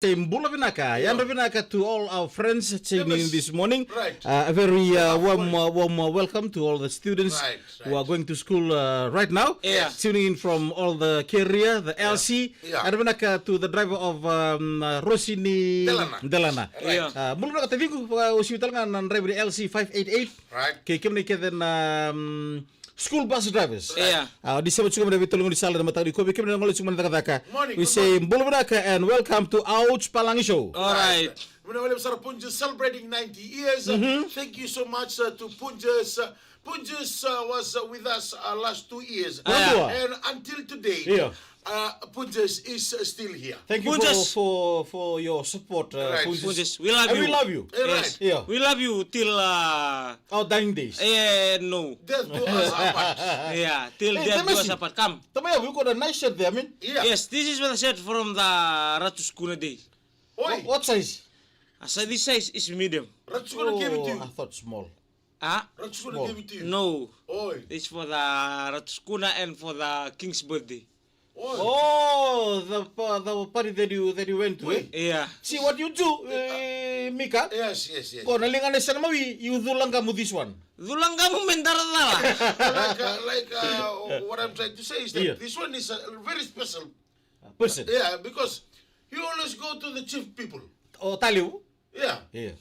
Tembula Vinaka, Yanda Vinaka to all our friends tuning in this morning. Right. A very warm welcome to all the students who are going to school right now. Yeah. Tuning in from all the carrier, the LC. Yeah. Yanda Vinaka to the driver of Rosini Delana. Yeah. Mula kata vingu usital nga ng driver LC 588. Right. Kay kami keden school bus drivers. Yeah. Di sabat suka mendapat tolong di sala na matang di kopi kami ngolong suka mendapat Morning, we good say Mbulunaka and welcome to Ouch Palangi Show. All right. Punja celebrating 90 years. Thank you so much to Punjas. Punjas was with us last 2 years. Yeah. And until today, Yeah. Punjas is still here. Thank you Punjas. for your support, Right. Punjas, we love And you. we love you. Right. Yeah. We love you till Our dying days. no. Death to us apart. Yeah, till Hey, death do Temesi. us apart. Come. Tamaya, we got a nice shirt there. I mean, Yeah. Yes, this is what I said from the Ratuskuna day. Oi, what size? So this size is medium. Rat's gonna give it to I you. thought small. Ah, Rat's gonna give it to you. no. Oi. It's for the Ratuskuna and for the king's birthday. Oi. Oh, the party that you went to. Wait. Yeah. See what you do, Mika. Yes. Kau nalingan na sana mawi, you dulang kamu this one. Dulang kamu mendarat What I'm trying to say is that Yeah. this one is a very special. Person. Yeah, because you always go to the chief people. Oh, taliw. Yeah. Yeah.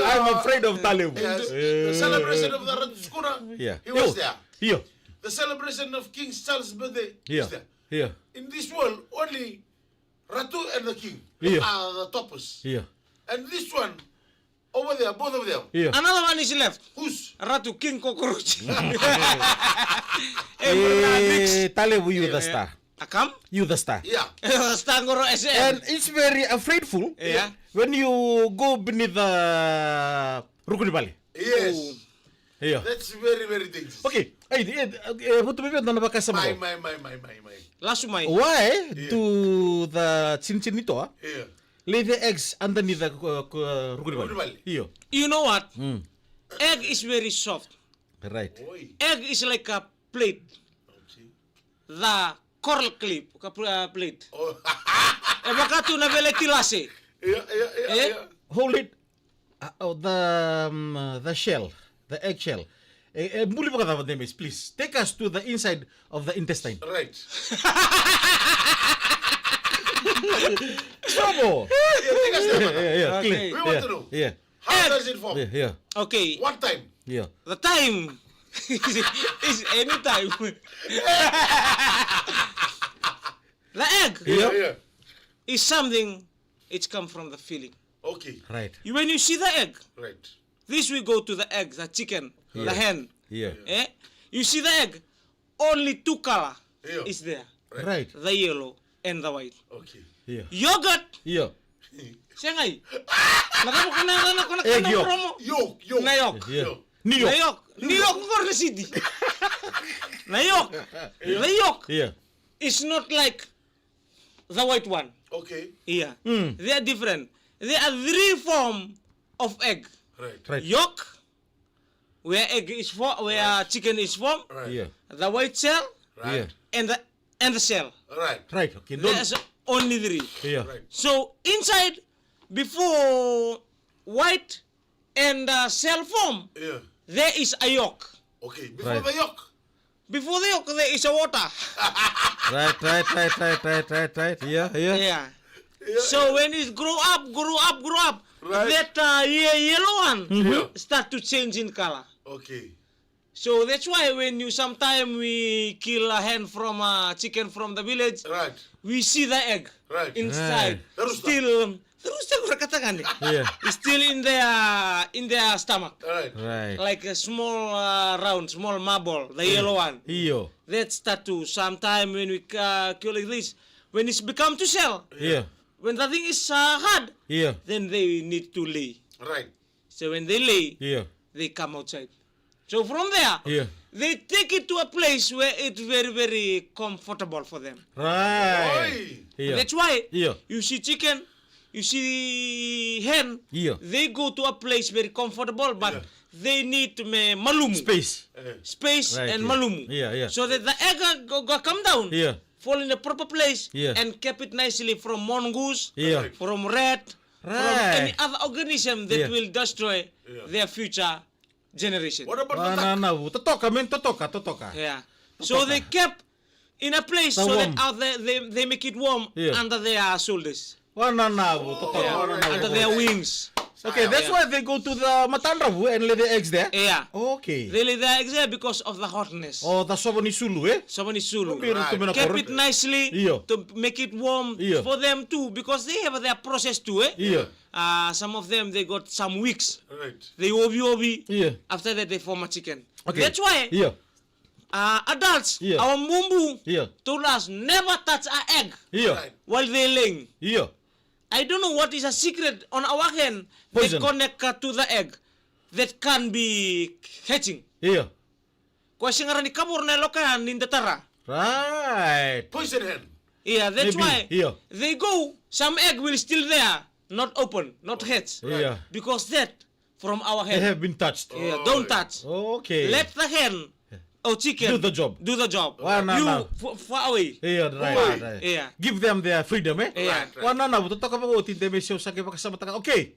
I'm afraid of taliw. Yes. The celebration of the Ratskuna, Yeah. he was there. Yeah. The celebration of King Charles' birthday, he Yeah. was there. Yeah. In this world, only Ratu and the king Yeah. are the toppers. Yeah. And this one, over there, both of them, Yeah. Another one is left. who's? Ratu King Cockroach. Mix. Taliw, you the star. Akam? You the star. Yeah. Stangoro SM. And it's very afraidful Yeah. when you go beneath the Rukuni Valley. Yes. Yeah. That's very, very dangerous. Okay. What do we do na bakasama ko? My. Lasumay. Why do the chin ito Yeah. lay the eggs underneath the Rukuni Rukuni Valley? Valley. Yeah. You know what? Mm. Egg is very soft. Right. Oi. Egg is like a plate. Okay. The coral clip, plate. Oh. E baka tu na vele tilase. Yeah. Hold it. The shell, the egg shell. Muli pa kata Demis, please take us to the inside of the intestine. Right. Trouble. Take us there. Yeah. Okay. Clear. We want Yeah. to know. Yeah. How does it form? Yeah. Okay. What time? Yeah. The time is any time. The egg Yeah. is something. It's come from the feeling. Okay. Right. When you see the egg, Right. this will go to the egg, the chicken, the hen. Yeah. Eh? You see the egg, only two color Yeah. is there. Right. The yellow and the white. Okay. Yeah. Yogurt. Yeah. Siyangay. Nakamo ko na Egg yolk. promo. Yolk. Nayok. Yeah. New York. Nayok. New York Corner City. Nayok. Nayok Yeah. is not like the white one. Okay. Yeah. Mm. They are different. There are three form of egg. Right. Right. Yolk, where egg is formed, where chicken is formed, Right. Yeah. the white shell, Right. and the shell. Right. Right. Okay. Don't. There's only three. Yeah. Right. So inside, before white and shell form, Yeah. there is a yolk. Okay. Before Right. the yolk. Before the yolk, there is a water. Right. Yeah. Yeah. Yeah. So when it grow up, Right. that yellow one Yeah. start to change in color. Okay. So that's why when you sometime we kill a hen from a chicken from the village, Right. we see the egg Right. inside. The rooster. Still, the rooster ko katakan Yeah. still in their stomach, Right. Right. like a small round, small marble, the yellow one. Iyo. That start to sometime when we kill like this, when it's become to shell, Yeah. when the thing is hard, Yeah. then they need to lay. Right. So when they lay, Yeah. they come outside. So from there, Yeah. they take it to a place where it's very, very comfortable for them. Right. Oi. Yeah. That's why Yeah. you see chicken, you see hen, Yeah. they go to a place very comfortable, but Yeah. they need malumu. Space. Space Right, and yeah. malumu. Yeah. So that the egg go come down. Yeah. Fall in the proper place. Yeah. And keep it nicely from mongoose. Yeah. From rat. From Right. any other organism that Yeah. will destroy Yeah. their future generation. What about the duck? No. Totoka. Yeah. So they kept in a place The so warm. that out there they make it warm Yeah. under their shoulders. Under Under their wings. Okay, that's why they go to the Matandravu and lay the eggs there. Yeah. Okay. They lay their eggs there because of the hotness. Oh, the Soboni Sulu, eh? Somebody Sulu. Right. Keep it nicely Yeah. to make it warm Yeah. for them too, because they have their process too, eh? Yeah. Some of them they got some weeks. Right. They obi. Yeah. After that they form a chicken. Okay. That's why Yeah. adults, Yeah. our mumbu, Yeah. told us never touch an egg Yeah. Right. while they laying. Yeah. I don't know what is a secret on our hand Poison. that connect to the egg that can be hatching. Yeah. Kung singaran ni kabur na lokahan in the tara. Right. Poison hen. Yeah, that's Maybe, why yeah. they go. Some egg will still there, not open, not hatch. Yeah. Because that from our They hand. have been touched. Yeah, don't touch. Okay. Let the hen or chicken Do the job. Do the job. No. You far away. Yeah, right. Yeah. Give them their freedom, eh? Yeah. No. To talk about it, they may show sakit kasama taka. Okay.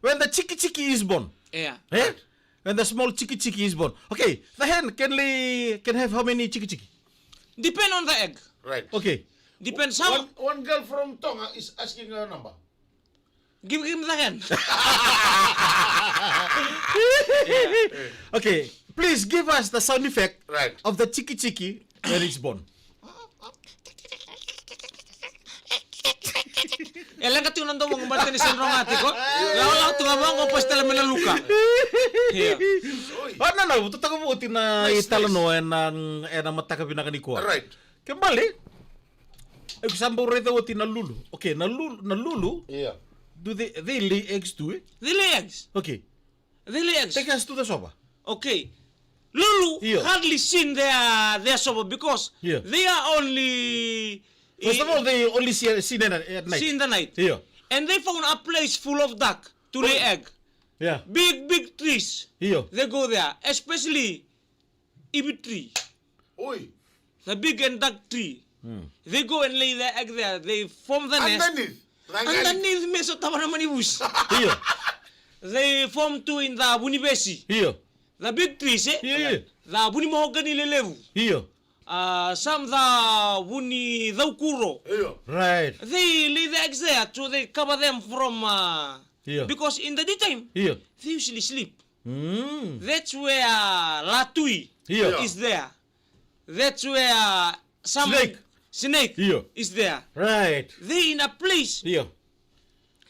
When the chiki is born, Yeah. eh? When the small chiki is born. Okay. The hen can have how many chiki? Depend on the egg. Right. Okay. Depends how. One girl from Tonga is asking her number. Give him the hen. Okay. Please give us the sound effect Right. of the chiki when it's born. Elang ka tunan daw mong balik ni Sandro ngati ko. Law tu ngabang ko pastel menaluka. Yeah. No. To talk about it na italano and mataka pinakanikwa. Right. Kembali. Example rito oti na lulu. Okay, na lulu. Yeah. Do they lay eggs too? Eh? They lay eggs. Okay. They lay eggs. Take us to the soba. Okay. Lulu Yeah. hardly seen their soba because Yeah. they are only First of all, they only see it at night. see in the night. Yeah. And they found a place full of duck to lay egg. Yeah. Big trees. Yeah. They go there, especially ibi tree, Oi. the big and dark tree. They go and lay their egg there. They form the nest. Underneath. Underneath meso tama naman ibus. Yeah. They form two in the bunibesi. Yeah. The big trees, eh? Yeah. The buni mahogany lelevu. Yeah. Some the buni daukuro. Yeah. Right. They lay the eggs there, so they cover them from. Yeah. Because in the daytime, Yeah. they usually sleep. Mm. That's where latui Yeah. is there. That's where some snake Yeah. is there. Right. They in a place Yeah.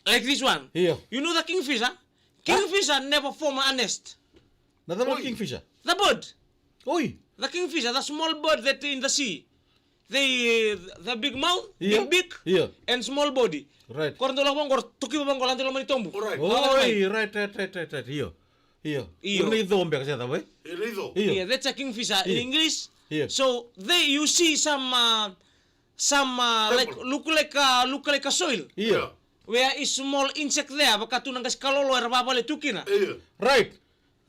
like this one. Yeah. You know the kingfisher? Kingfisher never form a nest. Another one Oi. kingfisher. The bird, Oi. the kingfisher, the small bird that in the sea. They the big mouth, Yeah. big beak, Yeah. and small body. Right. Kor ndo lang kor tuki ba bang lantai lamani tombu. Alright. Oi. Right. Here. Here. Iyo. Ini itu ombe kasi tahu, eh? Rido. Yeah, Iya. that's a kingfisher in Yeah. English. Yeah. So you see some like look like a soil. Iya. Where is small insect there, baka tunang kas kalolo era babale tukina. Yeah. Right.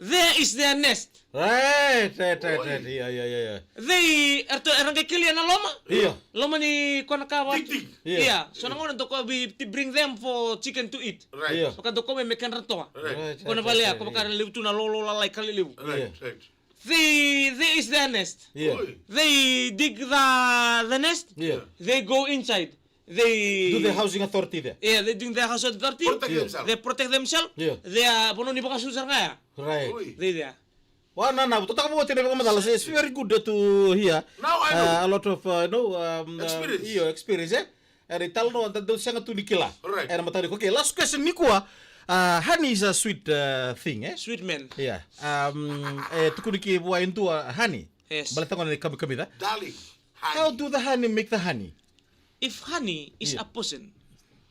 There is their nest. Right. Iya. They erang kay kilian na loma. Iya. Loma ni kona ka what? Dig. Yeah. Yeah. So nangon to ko to bring them for chicken to eat. Right. Yeah. Baka to ko may mekan rato. Right. Kona bale ako baka liu tu na lolo la like kaliliu. Right. Yeah. Right. There is their nest. Iya. Oi. They dig the nest. Yeah. They go inside. They Do the housing authority there. Yeah, they doing their house dirty. Protect Yeah. themselves. They protect themselves. Yeah. They are bono ni baka susar nga. Right. Oi. They there. Wah, no. To talk about it, it's very good to hear. Now I know. A lot of Experience. experience, eh? And it tell no that those sangat tu nikila. Right. And matari. Okay, last question ni kuah. Honey is a sweet thing, eh? Sweet man. Yeah. Tukuniki buain tu honey. Yes. Balitangan ni kami dah. Darling. How do the honey make the honey? If honey is Yeah. a person,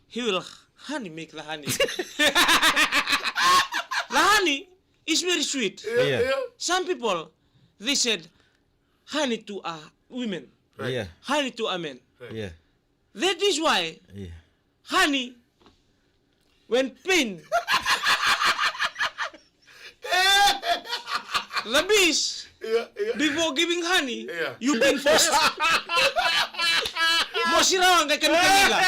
he will honey make the honey. The honey is very sweet. Yeah. Some people they said honey to a women, Right. Yeah. honey to a man. Yeah. That is why Yeah. honey when pain The bees, before giving honey, you been first. Mo sirawan kay kanila.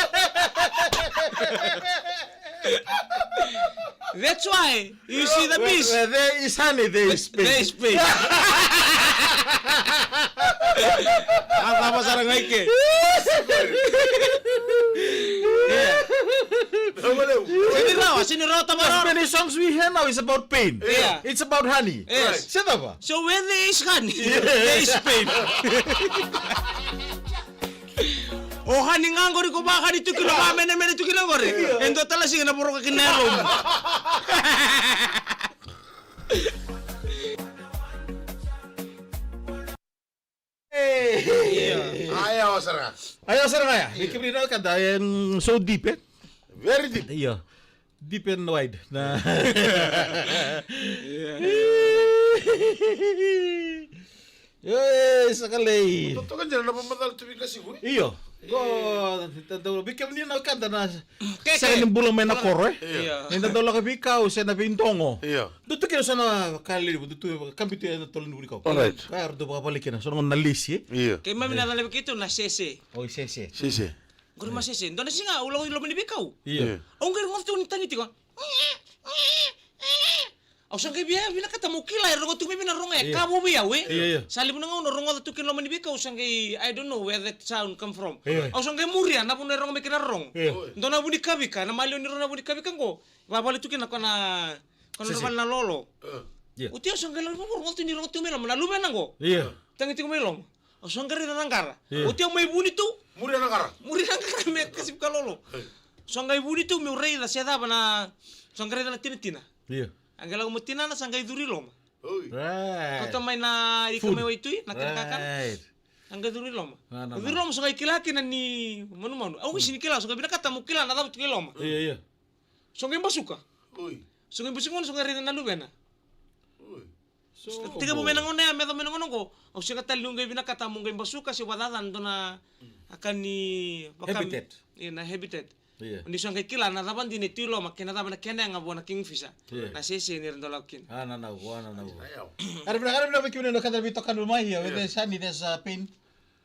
That's why you see the bees. Where there is honey, there is space. There is space. Apa sarang ngaike? Sini raw As tamaro. many songs we hear now is about pain. Yeah. It's about honey. Yes. Siya ba? So where there is honey, there is pain. Oh honey nganggo ko ba honey tu kilo mene tu kilo gore. Endo tala sing na puro ka kinarom. Ayaw sarang. Ayaw sarang kaya. Ikibli na kada yung so deep eh. Very deep. Iya. Deep and wide. Na. Yes, sakali. Totoo kan dyan, napamadal tubig na siguro. Iyo. Go. Bikam niya na kada na. Keke. Sa kanang bulang may nakoro eh. Iya. Hindi daw lang kabikaw sa nabintongo. Iya. Duto kino sana kali duto kambito na tolong duli ko. Alright. Kaya do balik na. So ngon nalisi. Iya. Kay mami na talaga kito na sese. Oh, sese. Sisi. Guru masese. Ndo na singa ulo ulo mani bikaw. Iya. Ang garo mo tu tangiti ko. Au sang kay biya binakata mo kilay rongo tu bibi na rongo e kabo biya we. Iya. Sali mo na ngono rongo tu kilo mani bikaw sang kay I don't know where that sound come from. Iya. Au sang kay muria na puno rongo me kina rong. Iya. Ndo na buni kabika na malio ni rongo na buni kabika ko. Babali tu kina kana normal na lolo. Iya. Uti au sang kay rongo tu ni rongo tu melom na luben nango. Iya. Tangiti ko melom. Au sang kay na nangkara. Iya. Uti au may buni tu. Muri na kara. Muri nangkara me kasip ka lolo. Sang kay buni tu me urei da seda bana sang kay na tinitina. Iya. Angela mo tinana sanggay duri lom. Uy. Right. Kota may na ikamay wa itoy nakakakan. Right. Angga duri lom. Ano, Duri lom sanggay kilaki na ni manu. Ako sini kila sanggay binakata mo kila na dapat kilom. Iya, iya. Sanggay basuka. Uy. Sanggay basungon sanggay rin na lubena. Uy. So, Tiga mo menangon na medo menangon ko. O siya katalung gay binakata mo gay basuka si wadadan do na akan ni Habitat. Na habitat. Iya. Hindi sanggay kila na dapat din itilo makina dapat na kena nga buwan na kingfisher. Iya. Na sisi ni rin dolakin. Ana na, ana na. Ayaw. Ada na bikini no kada bito kan rumah ya, with the sunny there's pain.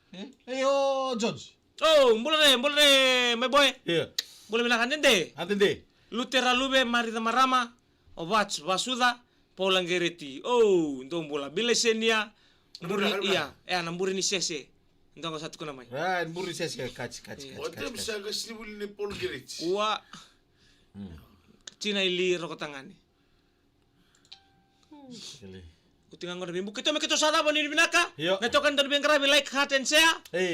Eh? Ayo, George. Oh, boleh, my boy. Iya. Boleh bilang deh. Atende. Lutera lube marita marama. Obat basuda polanggereti. Oh, ndong bola bilesenia. Mburi iya, namburi ni sese. Ndong satu kuna mai. Right, muri sesi catch. Otem sa gasibul ni Paul Gerets. Wa Cina ili rokotangani. Sekali. Utingan ngor bimbu. Kita me kita sada bani binaka. Yo. Ngetokan dan bengkara like, heart and share. Eh,